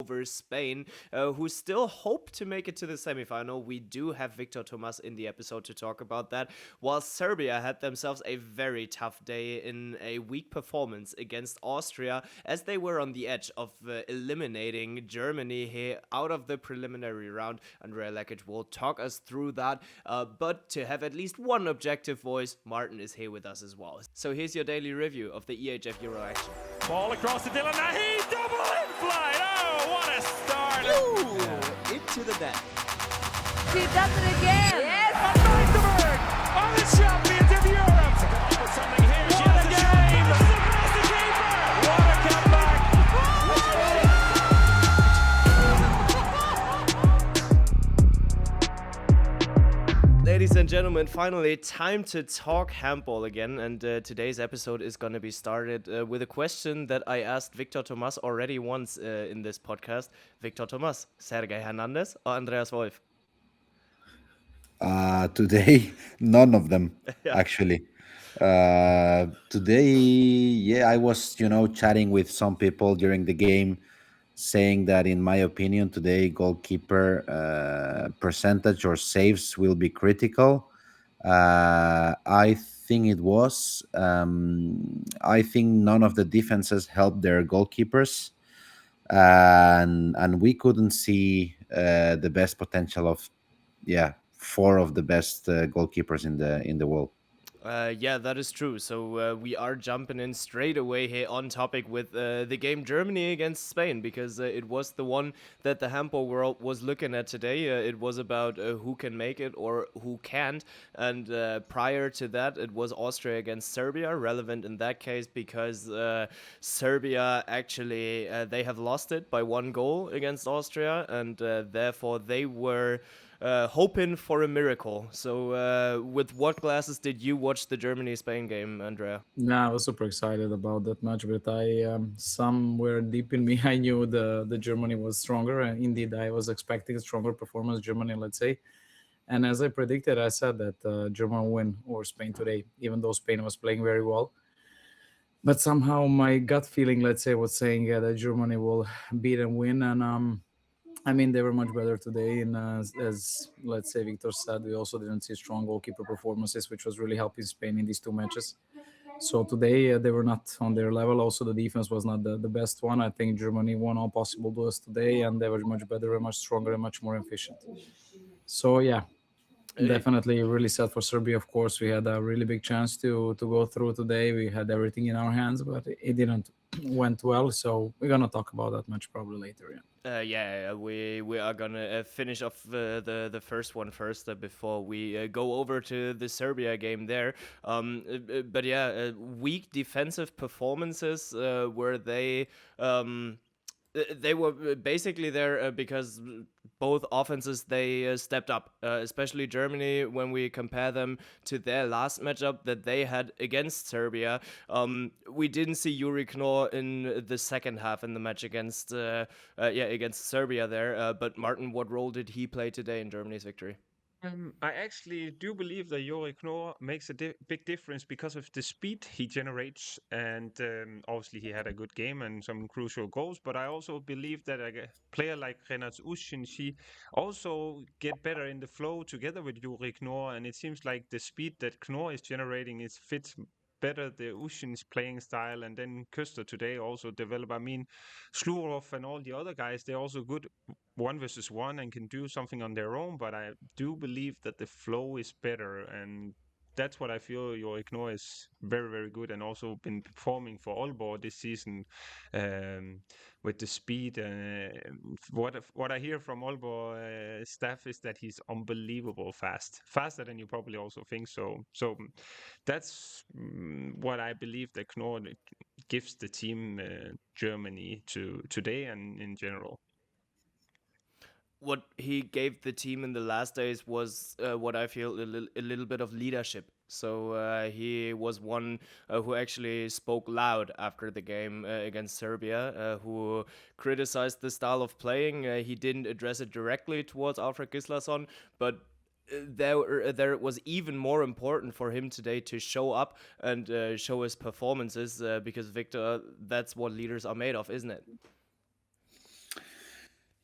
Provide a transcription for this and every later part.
over Spain, who still hope to make it to the semifinal. We do have Víctor Tomàs in the episode to talk about that, while Serbia had themselves a very tough day in a weak performance against Austria, as they were on the edge of eliminating Germany here out of the preliminary round. Andrea Lekic will talk us through that, but to have at least one objective voice, Martin is here with us as well. So here's your daily review of the EHF Euro action. Ball across to Dylan Nahi, double in flight. Oh, what a start! Ooh, into the net. She does it again. Yes. And Magdeburg are the champions of Europe. To come up with something here. She has a game. Surprise the keeper. What a comeback! Ladies and gentlemen, finally time to talk handball again, and today's episode is going to be started with a question that I asked Víctor Tomàs already once in this podcast. Víctor Tomàs, Sergej Hernández or Andreas Wolf? Today, none of them, Yeah. actually. Today, I was, chatting with some people during the game, saying that, in my opinion, today goalkeeper percentage or saves will be critical. I think it was. I think none of the defenses helped their goalkeepers, and we couldn't see the best potential of, four of the best goalkeepers in the world. Yeah, that is true. So we are jumping in straight away here on topic with the game Germany against Spain, because it was the one that the handball world was looking at today. It was about who can make it or who can't. And prior to that, it was Austria against Serbia, relevant in that case because Serbia actually, they have lost it by 1 goal against Austria, and therefore they were hoping for a miracle. So with what glasses did you watch the Germany-Spain game, Andrea? I was super excited about that match, but I somewhere deep in me I knew the Germany was stronger, and indeed I was expecting a stronger performance Germany, let's say. And as I predicted, I said that Germany will win over Spain today, even though Spain was playing very well. But somehow my gut feeling, let's say, was saying that Germany will beat and win, and I mean, they were much better today. And as let's say Victor said, we also didn't see strong goalkeeper performances, which was really helping Spain in these 2 matches. So today they were not on their level. Also, the defense was not the best one. I think Germany won all possible duels today, and they were much better and much stronger and much more efficient. So, definitely really sad for Serbia. Of course, we had a really big chance to go through today. We had everything in our hands, but it didn't went well. So we're gonna talk about that much probably later. We are gonna finish off the first one first before we go over to the Serbia game there. But weak defensive performances where they were basically there because both offenses, they stepped up, especially Germany when we compare them to their last matchup that they had against Serbia. We didn't see Yuri Knorr in the second half in the match against Serbia there. But Martin, what role did he play today in Germany's victory? I actually do believe that Yuri Knorr makes a big difference because of the speed he generates, and obviously he had a good game and some crucial goals. But I also believe that a player like Renat Ushin, she also get better in the flow together with Yuri Knorr, and it seems like the speed that Knorr is generating is fits better the Ushin's playing style. And then Köster today also develop. I mean, Slurov and all the other guys, they're also good 1 versus 1 and can do something on their own, but I do believe that the flow is better, and that's what I feel. Your Ignore is very, very good, and also been performing for Aalborg this season with the speed. What I hear from Aalborg staff is that he's unbelievable faster than you probably also think. So that's what I believe that Knorr gives the team Germany to today and in general. What he gave the team in the last days was what I feel a little bit of leadership. So he was one who actually spoke loud after the game against Serbia, who criticized the style of playing. He didn't address it directly towards Alfred Gislason, but there it was even more important for him today to show up and show his performances because, Victor, that's what leaders are made of, isn't it?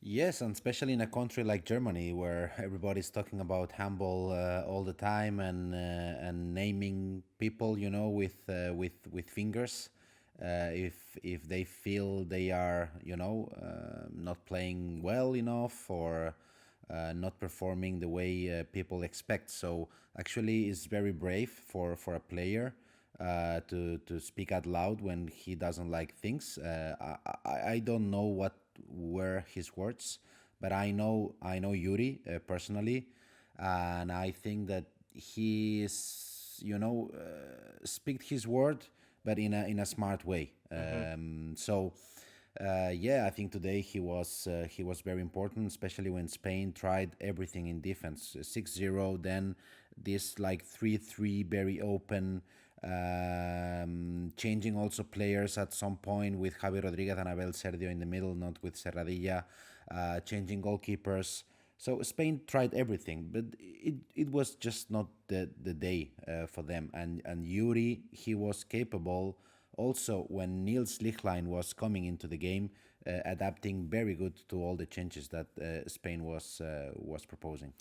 Yes, and especially in a country like Germany, where everybody's talking about handball all the time and naming people, with fingers, if they feel they are, not playing well enough or not performing the way people expect. So actually, it's very brave for a player to speak out loud when he doesn't like things. I don't know what were his words, but I know Yuri personally, and I think that he is speak his word, but in a smart way. So. Yeah, I think today he was very important, especially when Spain tried everything in defense. 6-0, then this like 3-3, very open, changing also players at some point with Javi Rodriguez and Abel Sergio in the middle, not with Serradilla, changing goalkeepers. So Spain tried everything, but it was just not the day for them. And Yuri, he was capable also when Niels Lichtlein was coming into the game, adapting very good to all the changes that Spain was proposing.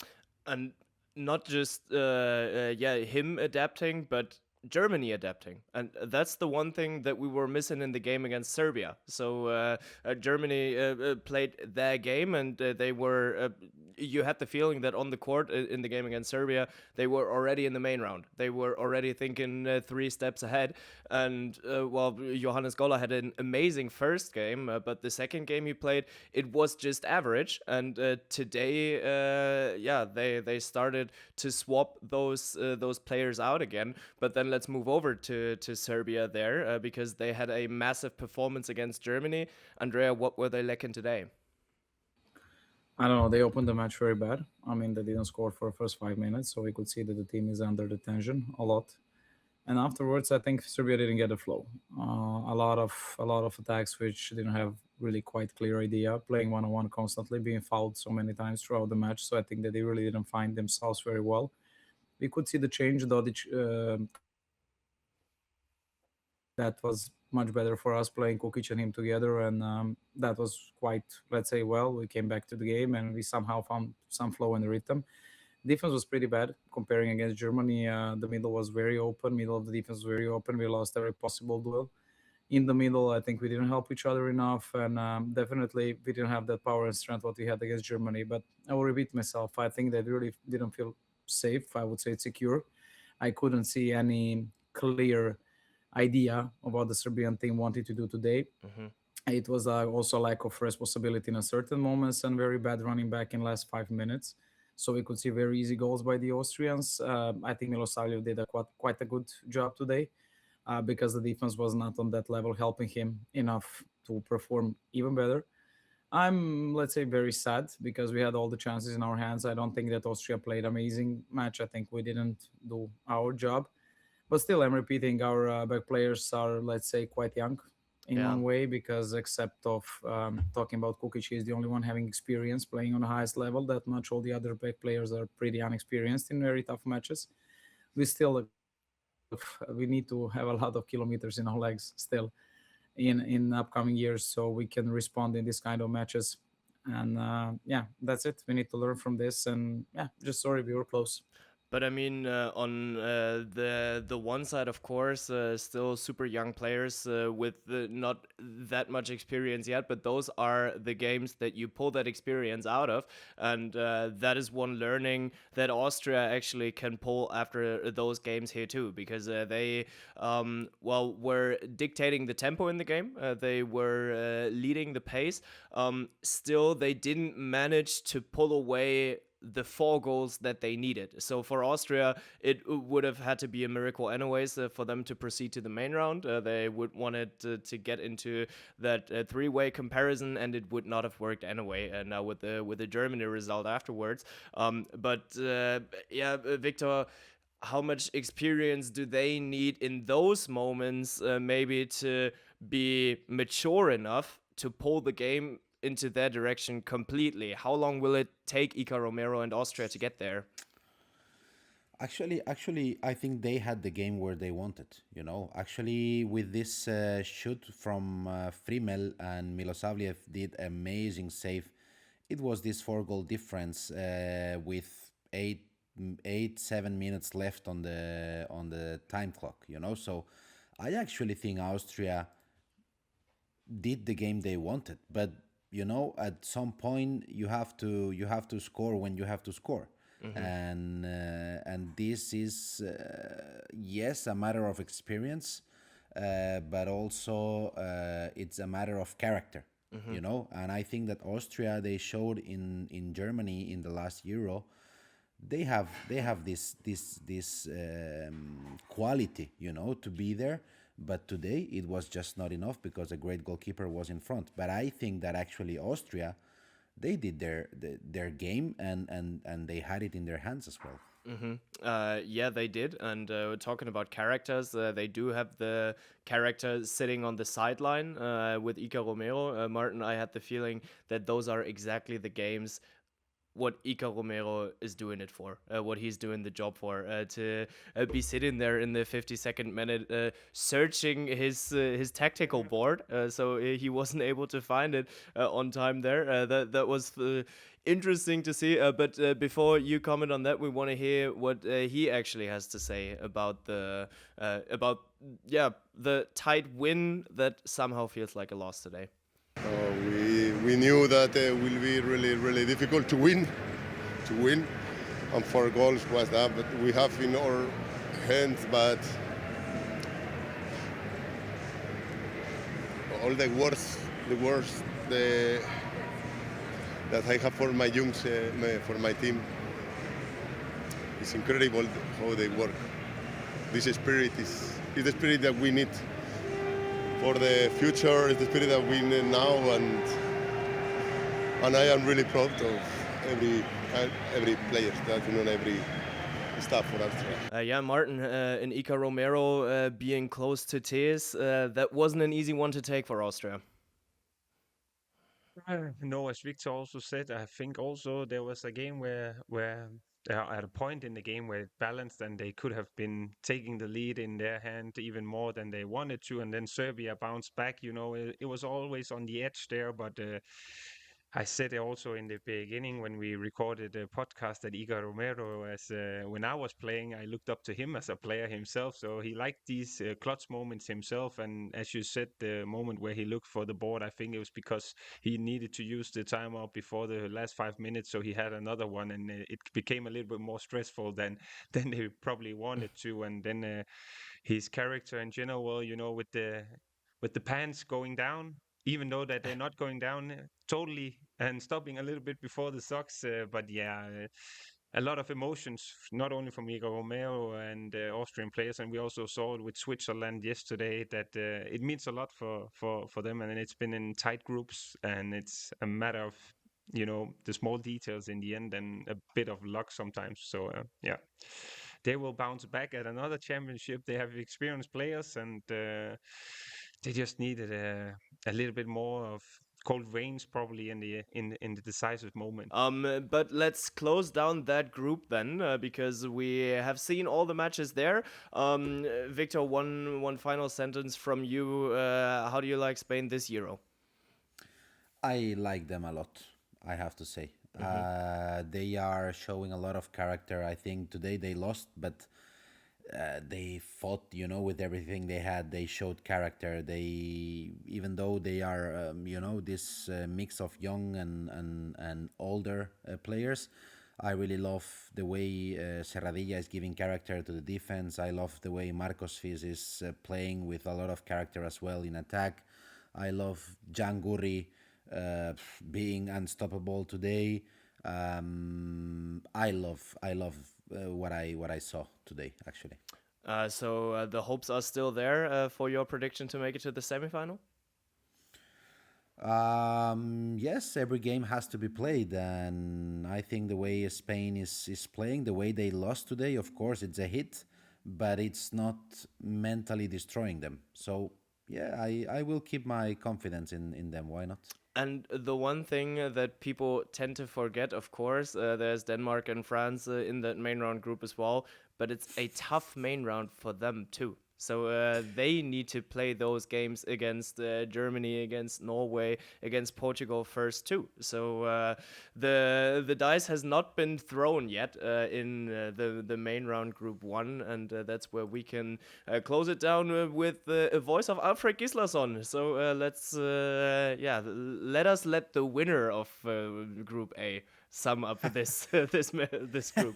And not just him adapting, but Germany adapting, and that's the one thing that we were missing in the game against Serbia. So Germany played their game, and they were. You had the feeling that on the court in the game against Serbia, they were already in the main round. They were already thinking 3 steps ahead. And Johannes Goller had an amazing first game, but the second game he played, it was just average. And today, they started to swap those players out again. But then let's move over to Serbia there, because they had a massive performance against Germany. Andrea, what were they lacking today? I don't know. They opened the match very bad. I mean, they didn't score for the first 5 minutes, so we could see that the team is under the tension a lot. And afterwards, I think Serbia didn't get the flow. A lot of attacks which didn't have really quite clear idea, playing one on one constantly, being fouled so many times throughout the match. So I think that they really didn't find themselves very well. We could see the change. Dodic coming in for Kukic, that was much better for us playing Kukic and him together, and that was quite, let's say, well. We came back to the game and we somehow found some flow in the rhythm. Defense was pretty bad comparing against Germany. The middle was very open. Middle of the defense was very open. We lost every possible duel. In the middle, I think we didn't help each other enough, and definitely we didn't have that power and strength what we had against Germany. But I will repeat myself. I think they really didn't feel safe. I would say secure. I couldn't see any clear idea of what the Serbian team wanted to do today. Mm-hmm. It was also lack of responsibility in a certain moments and very bad running back in last 5 minutes. So we could see very easy goals by the Austrians. I think Milosavljev did quite a good job today, because the defense was not on that level, helping him enough to perform even better. I'm, let's say, very sad because we had all the chances in our hands. I don't think that Austria played amazing match. I think we didn't do our job. But still, I'm repeating, our back players are, let's say, quite young in Yeah. one way, because except of talking about Kukic, he's the only one having experience playing on the highest level. That much, all the other back players are pretty unexperienced in very tough matches. We still we need to have a lot of kilometers in our legs still in upcoming years, so we can respond in this kind of matches. And that's it. We need to learn from this. And just sorry, we were close. But I mean, on the one side, of course, still super young players with not that much experience yet. But those are the games that you pull that experience out of, and that is one learning that Austria actually can pull after those games here too, because they were dictating the tempo in the game. They were leading the pace. Still, they didn't manage to pull away the 4 goals that they needed. So for Austria, it would have had to be a miracle anyways for them to proceed to the main round. They would wanted to get into that 3-way comparison, and it would not have worked anyway. And now with the Germany result afterwards. Victor, how much experience do they need in those moments, maybe to be mature enough to pull the game into their direction completely? How long will it take Iker Romero and Austria to get there? Actually, I think they had the game where they wanted. Actually, with this shoot from Frimmel, and Milosavljev did amazing save it was this 4 goal difference with 7 minutes left on the time clock. So I actually think Austria did the game they wanted, but at some point you have to score when you have to score. And this is yes, a matter of experience, but also it's a matter of character. And I think that Austria, they showed in Germany in the last Euro, they have this quality, to be there. But today it was just not enough because a great goalkeeper was in front. But I think that actually Austria, they did their game, and they had it in their hands as well. Yeah, they did. And talking about characters, they do have the character sitting on the sideline with Iker Romero. Martin, I had the feeling that those are exactly the games what Iker Romero is doing it for, what he's doing the job for, to be sitting there in the 52nd minute, searching his tactical board, so he wasn't able to find it on time there. That was interesting to see. But before you comment on that, we want to hear what he actually has to say about the tight win that somehow feels like a loss today. We knew that it will be really difficult to win, and 4 goals was that. But we have in our hands. But all the worst that I have for my youngs, for my team, it's incredible how they work. This spirit is the spirit that we need for the future. Is the spirit that we need now, and I am really proud of every player, every staff for Austria. Martin, and Iker Romero being close to tears, that wasn't an easy one to take for Austria. No, as Víctor also said, I think also there was a game where at a point in the game where it balanced and they could have been taking the lead in their hand even more than they wanted to, and then Serbia bounced back. It was always on the edge there, but I said it also in the beginning when we recorded the podcast that Iker Romero, when I was playing, I looked up to him as a player himself. So he liked these clutch moments himself. And as you said, the moment where he looked for the board, I think it was because he needed to use the timeout before the last 5 minutes. So he had another one, and it became a little bit more stressful than they probably wanted to. And then his character in general, with the pants going down, even though that they're not going down totally and stopping a little bit before the socks. But yeah, a lot of emotions, not only from Iker Romero and Austrian players, and we also saw it with Switzerland yesterday, that it means a lot for them, and it's been in tight groups, and it's a matter of the small details in the end and a bit of luck sometimes. So yeah, they will bounce back at another championship. They have experienced players, and they just needed a little bit more of cold rains probably in the decisive moment. But let's close down that group then, because we have seen all the matches there. Víctor, one final sentence from you. How do you like Spain this Euro? I like them a lot, I have to say. They are showing a lot of character. I think today they lost, but they fought, with everything they had. They showed character. Even though they are, this mix of young and older players, I really love the way Serradilla is giving character to the defense. I love the way Marcos Fils is playing with a lot of character as well in attack. I love Jan Gurri being unstoppable today. I love what I saw today, actually. So the hopes are still there for your prediction to make it to the semifinal? Yes, every game has to be played, and I think the way Spain is playing, the way they lost today, of course, it's a hit, but it's not mentally destroying them. So yeah, I will keep my confidence in them. Why not? And the one thing that people tend to forget, of course, there's Denmark and France in that main round group as well, but it's a tough main round for them too. So they need to play those games against Germany, against Norway, against Portugal first too. So the dice has not been thrown yet in the main round, Group 1, and that's where we can close it down with a voice of Alfred Gislason. So let the winner of Group A sum up this this group.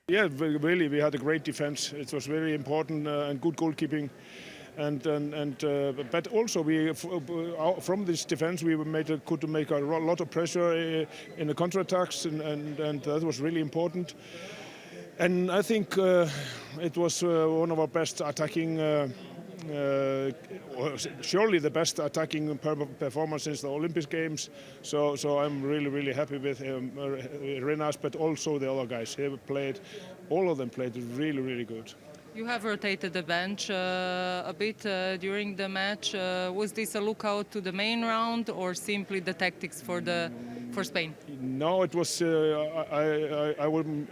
Yeah, really, we had a great defense. It was very important and good goalkeeping, but also from this defense we could make a lot of pressure in the counterattacks, and that was really important. And I think it was one of our best attacking. Surely the best attacking performance since the Olympic Games. So I'm really happy with Renas, but also the other guys. All of them played really good. You have rotated the bench a bit during the match. Was this a lookout to the main round or simply the tactics for Spain? No, it was. I would.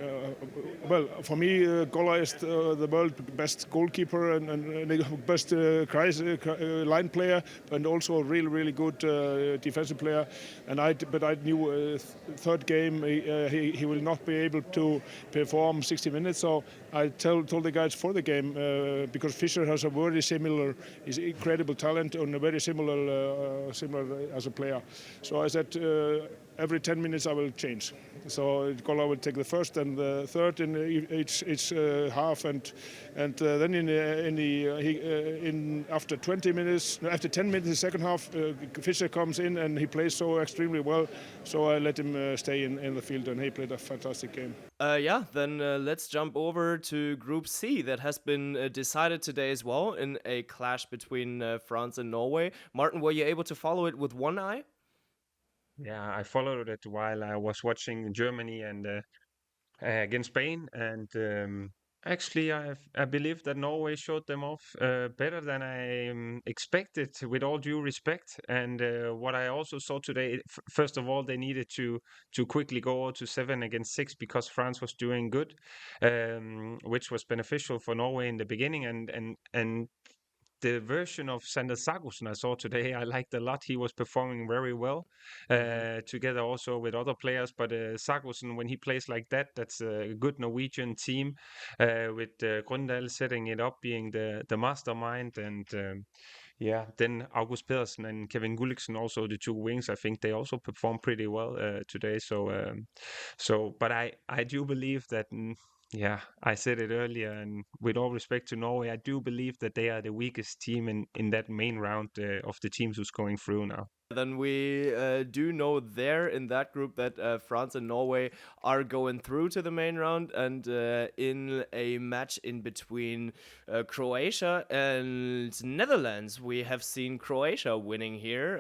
Well, for me, Gola is the world's best goalkeeper and the best line player, and also a really good defensive player. But I knew third game he will not be able to perform 60 minutes. So I told the guys for the game because Fischer has a very similar, is incredible talent and a very similar as a player. So I said. Every 10 minutes I will change. So Gola will take the first and the third in each half, and then after 10 minutes, the second half, Fischer comes in and he plays so extremely well. So I let him stay in the field, and he played a fantastic game. Then let's jump over to Group C that has been decided today as well in a clash between France and Norway. Martin, were you able to follow it with one eye? Yeah, I followed it while I was watching Germany and against Spain, and actually I believe that Norway showed them off better than I expected, with all due respect. And what I also saw today, first of all, they needed to quickly go to 7 against 6 because France was doing good, which was beneficial for Norway in the beginning, and the version of Sander Sagosen I saw today, I liked a lot. He was performing very well together also with other players. But Sagosen, when he plays like that, that's a good Norwegian team with Grundal setting it up, being the mastermind. And then August Pedersen and Kevin Gulliksen, also the two wings, I think they also performed pretty well today. But I do believe that... Yeah, I said it earlier, and with all respect to Norway, I do believe that they are the weakest team in that main round of the teams who's going through now. Then we do know there in that group that France and Norway are going through to the main round, and in a match in between Croatia and Netherlands, we have seen Croatia winning here,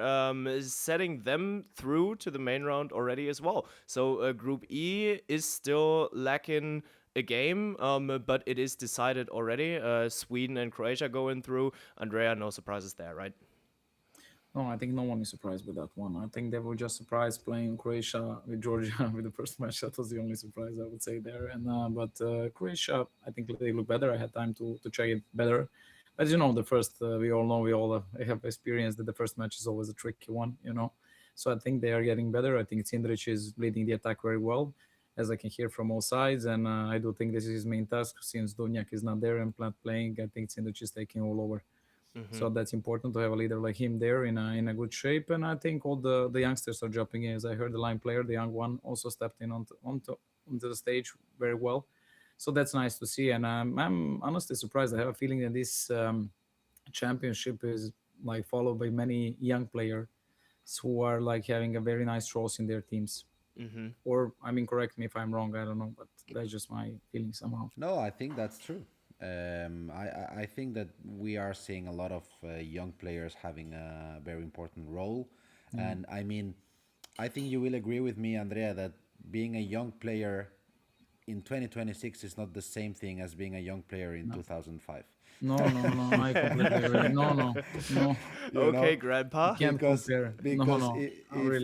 setting them through to the main round already as well. So Group E is still lacking a game, but it is decided already. Sweden and Croatia going through. Andrea, no surprises there, right? No, I think no one is surprised with that one. I think they were just surprised playing Croatia with Georgia with the first match. That was the only surprise I would say there. And but Croatia, I think they look better. I had time to check it better. As you know, the first we all have experienced that the first match is always a tricky one. So I think they are getting better. I think Cindric is leading the attack very well, as I can hear from all sides, and I do think this is his main task since Duvnjak is not there and not playing. I think Cindric is taking all over. So that's important to have a leader like him there in a good shape. And I think all the youngsters are jumping in. As I heard the line player, the young one, also stepped in onto the stage very well. So that's nice to see. And I'm honestly surprised. I have a feeling that this championship is like followed by many young players who are like having a very nice roles in their teams. Or, I mean, correct me if I'm wrong, I don't know, but that's just my feeling somehow. No, I think that's true. I think that we are seeing a lot of young players having a very important role. And I mean, I think you will agree with me, Andrea, that being a young player in 2026 is not the same thing as being a young player in 2005. No, I completely agree. No. Okay, Grandpa. Can't compare. Because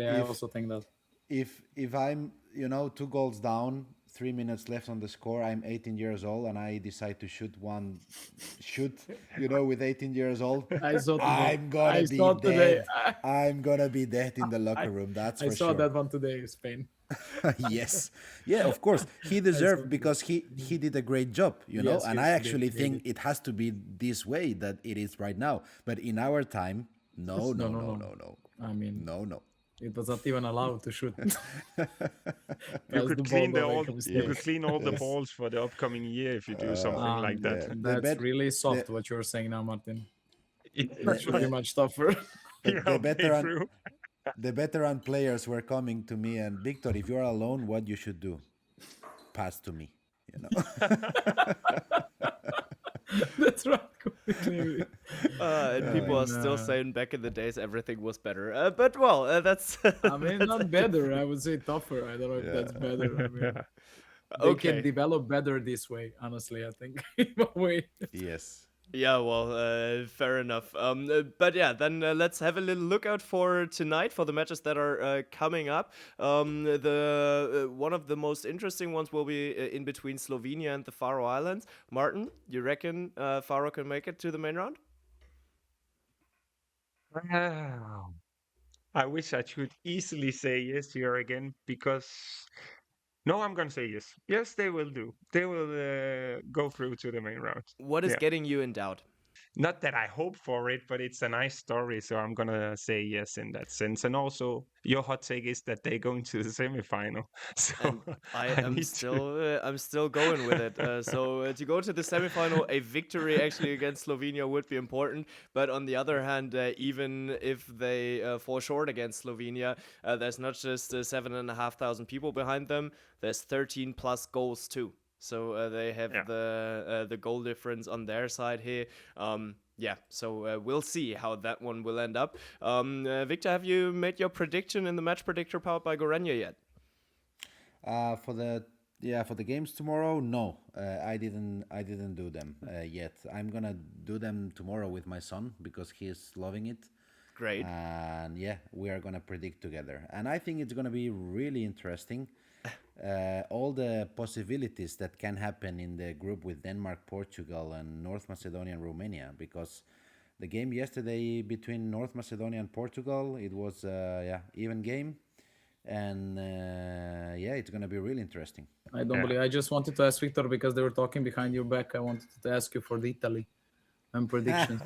I also think that. If I'm 2 goals down, 3 minutes left on the score. I'm 18 years old, and I decide to shoot, with 18 years old. I saw today. I'm gonna I be saw today. dead. I'm gonna be dead in the locker room. That's I for saw sure. that one today, Spain. Yes, yeah, of course he deserved, because he did a great job, Yes, and yes, I he actually did. think it has to be this way that it is right now. But in our time, no. I mean, no. it was not even allowed to shoot. You could clean all the Yes. balls for the upcoming year if you do something like that. yeah. That's really soft what you're saying now, Martin. It's It's pretty much tougher. The veteran players were coming to me and, Victor, if you're alone, what you should do? Pass to me, That's right. Completely. And people are still saying back in the days everything was better. But well, that's. I mean, not better. I would say tougher. I don't know if that's better. I mean, they Okay. can develop better this way. Honestly, I think in a way. Yes. Yeah, well, fair enough. But yeah, then let's have a little look out for tonight for the matches that are coming up. The one of the most interesting ones will be in between Slovenia and the Faroe Islands. Martin, you reckon Faroe can make it to the main round? I wish I could easily say yes here again, because no, I'm gonna say yes. Yes, they will do. They will go through to the main round. What is Yeah. getting you in doubt? Not that I hope for it, but it's a nice story, so I'm gonna say yes in that sense. And also, your hot take is that they go into the semifinal. So And I'm still going with it. To go to the semifinal, a victory actually against Slovenia would be important. But on the other hand, even if they fall short against Slovenia, there's not just 7,500 people behind them. There's 13 plus goals too. So they have the goal difference on their side here. So we'll see how that one will end up. Victor, have you made your prediction in the match predictor powered by Gorenje yet? For the games tomorrow, no, I didn't do them yet. I'm gonna do them tomorrow with my son, because he is loving it. Great. And yeah, we are gonna predict together, and I think it's gonna be really interesting. All the possibilities that can happen in the group with Denmark, Portugal, and North Macedonia and Romania, because the game yesterday between North Macedonia and Portugal, it was even game, and it's gonna be really interesting. I don't believe. I just wanted to ask Victor, because they were talking behind your back. I wanted to ask you for the Italy and predictions.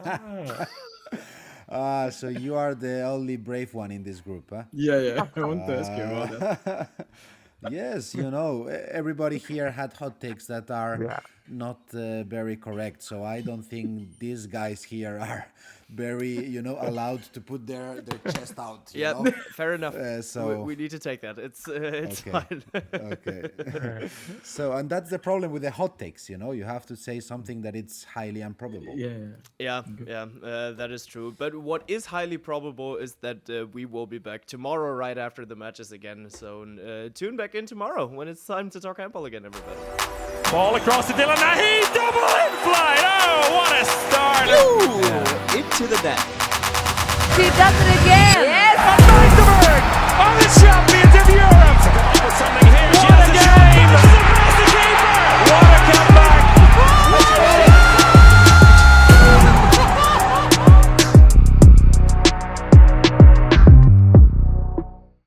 So you are the only brave one in this group, huh? Yeah. I want to ask you about that. Yes, everybody here had hot takes that are not very correct. So I don't think these guys here are very, allowed to put their chest out. you know? Fair enough. So we need to take that. It's Okay. fine. Okay. And that's the problem with the hot takes. You have to say something that it's highly improbable. Yeah. That is true. But what is highly probable is that we will be back tomorrow right after the matches again. So tune back in tomorrow when it's time to talk handball again, everybody. Ball across to Dylan Nahi, double in flight. Oh, what a start! Into the net. She does it again.